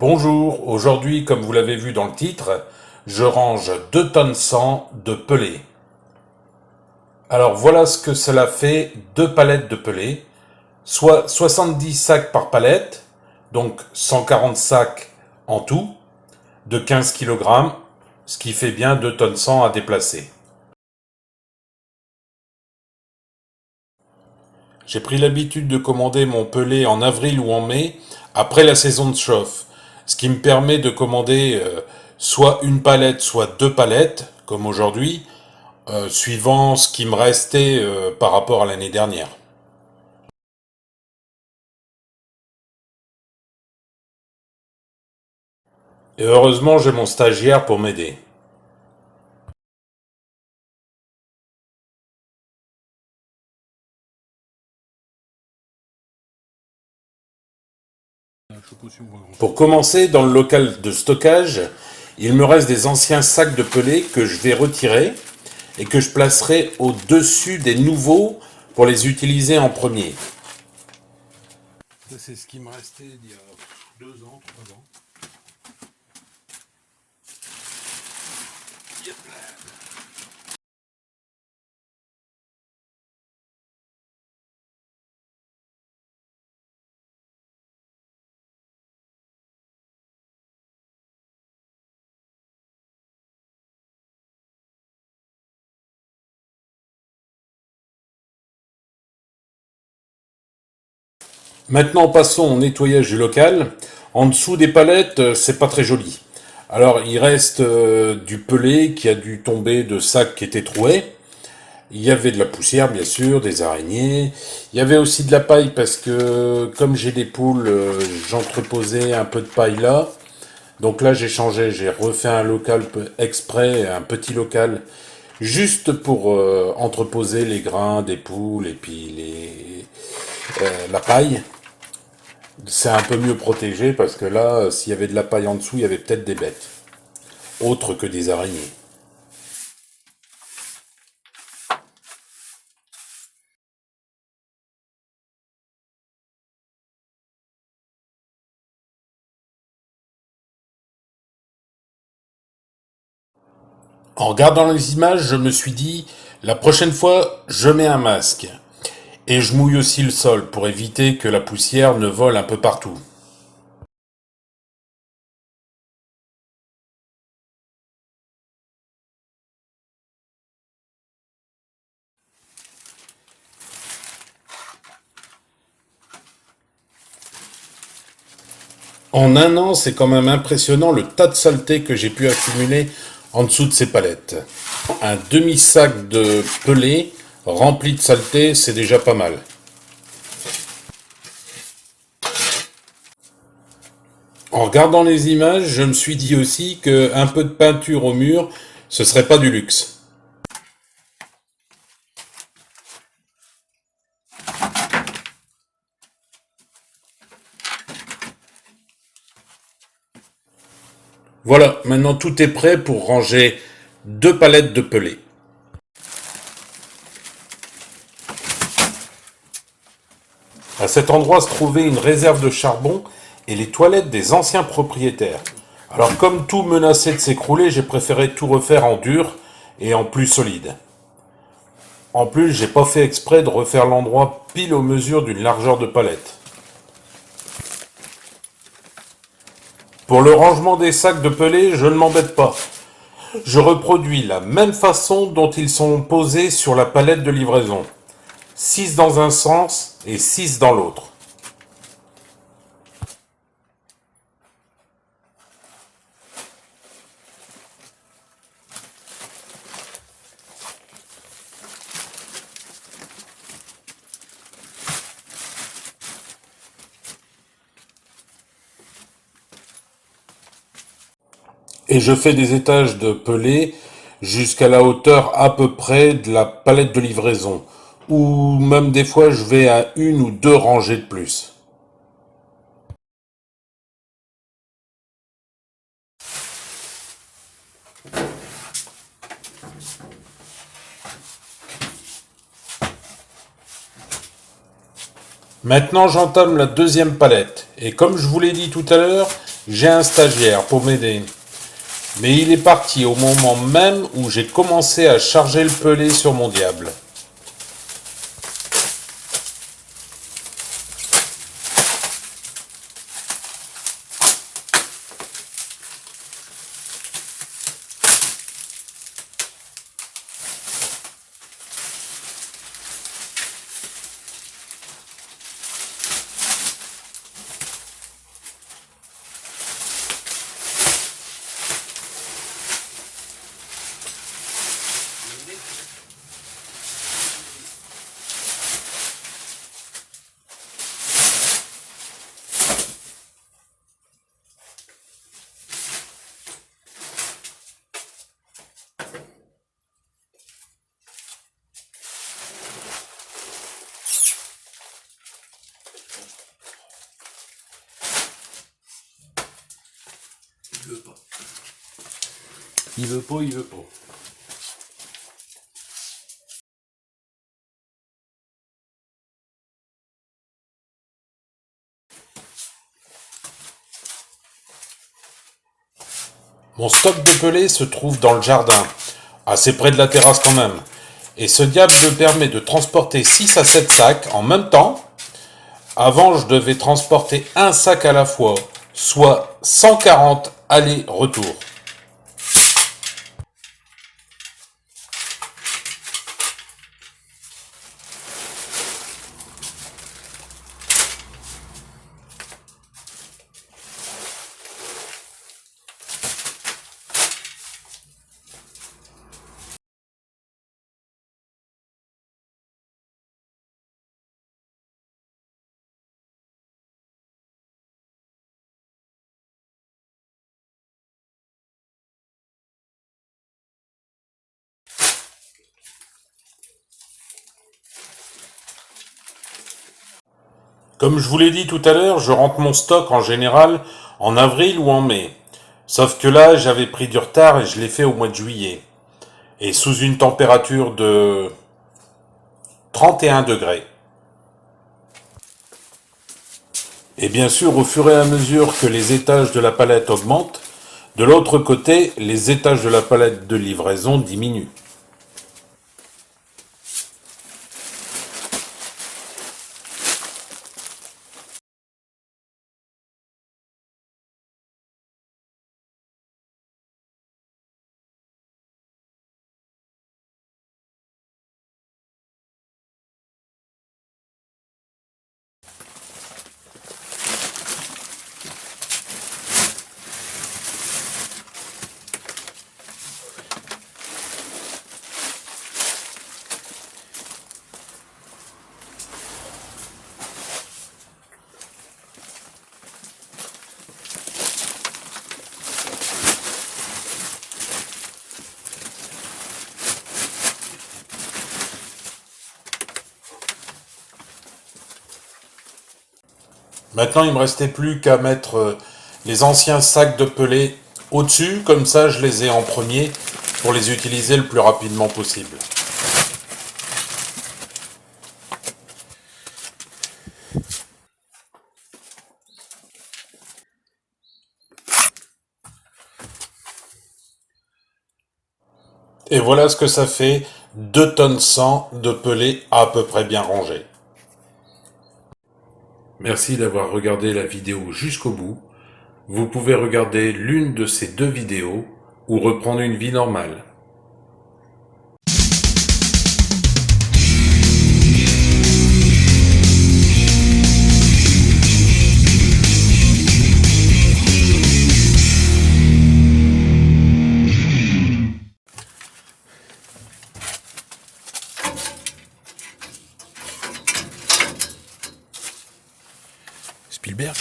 Bonjour, aujourd'hui, comme vous l'avez vu dans le titre, je range 2 tonnes 100 de pelés. Alors voilà ce que cela fait 2 palettes de pelés, soit 70 sacs par palette, donc 140 sacs en tout, de 15 kg, ce qui fait bien 2 tonnes 100 à déplacer. J'ai pris l'habitude de commander mon pelé en avril ou en mai, après la saison de chauffe, ce qui me permet de commander soit une palette, soit 2 palettes, comme aujourd'hui, suivant ce qui me restait par rapport à l'année dernière. Et heureusement, j'ai mon stagiaire pour m'aider. Pour commencer, dans le local de stockage, il me reste des anciens sacs de pelés que je vais retirer et que je placerai au-dessus des nouveaux pour les utiliser en premier. Ça, c'est ce qui me restait il y a 2 ans, 3 ans. Maintenant, passons au nettoyage du local. En dessous des palettes, c'est pas très joli. Alors, il reste du pelé qui a dû tomber de sacs qui étaient troués. Il y avait de la poussière, bien sûr, des araignées. Il y avait aussi de la paille parce que, comme j'ai des poules, j'entreposais un peu de paille là. Donc là, j'ai changé, j'ai refait un local exprès, un petit local, juste pour entreposer les grains des poules et puis la paille. C'est un peu mieux protégé parce que là, s'il y avait de la paille en dessous, il y avait peut-être des bêtes, autres que des araignées. En regardant les images, je me suis dit, la prochaine fois, je mets un masque. Et je mouille aussi le sol pour éviter que la poussière ne vole un peu partout. En un an, c'est quand même impressionnant le tas de saleté que j'ai pu accumuler en dessous de ces palettes. Un demi-sac de pelé rempli de saleté, c'est déjà pas mal. En regardant les images, je me suis dit aussi que un peu de peinture au mur, ce serait pas du luxe. Voilà, maintenant tout est prêt pour ranger 2 palettes de pelé. À cet endroit se trouvait une réserve de charbon et les toilettes des anciens propriétaires. Alors comme tout menaçait de s'écrouler, j'ai préféré tout refaire en dur et en plus solide. En plus, j'ai pas fait exprès de refaire l'endroit pile aux mesures d'une largeur de palette. Pour le rangement des sacs de pelé, je ne m'embête pas. Je reproduis la même façon dont ils sont posés sur la palette de livraison. 6 dans un sens et 6 dans l'autre. Et je fais des étages de pelé jusqu'à la hauteur à peu près de la palette de livraison. Ou même des fois je vais à 1 ou 2 rangées de plus. Maintenant j'entame la deuxième palette. Et comme je vous l'ai dit tout à l'heure, J'ai un stagiaire pour m'aider. Mais il est parti au moment même où j'ai commencé à charger le pelé sur mon diable. Il veut pas. Il veut pas, il veut pas. Mon stock de pelés se trouve dans le jardin, assez près de la terrasse quand même. Et ce diable me permet de transporter 6 à 7 sacs en même temps. Avant, je devais transporter un sac à la fois, soit 140 allers-retour. Comme je vous l'ai dit tout à l'heure, je rentre mon stock en général en avril ou en mai. Sauf que là, j'avais pris du retard et je l'ai fait au mois de juillet. Et sous une température de 31 degrés. Et bien sûr, au fur et à mesure que les étages de la palette augmentent, de l'autre côté, les étages de la palette de livraison diminuent. Maintenant, il ne me restait plus qu'à mettre les anciens sacs de pelés au-dessus, comme ça je les ai en premier pour les utiliser le plus rapidement possible. Et voilà ce que ça fait, 2 tonnes 100 de pelés à peu près bien rangés. Merci d'avoir regardé la vidéo jusqu'au bout. Vous pouvez regarder l'une de ces 2 vidéos ou reprendre une vie normale. Spielberg.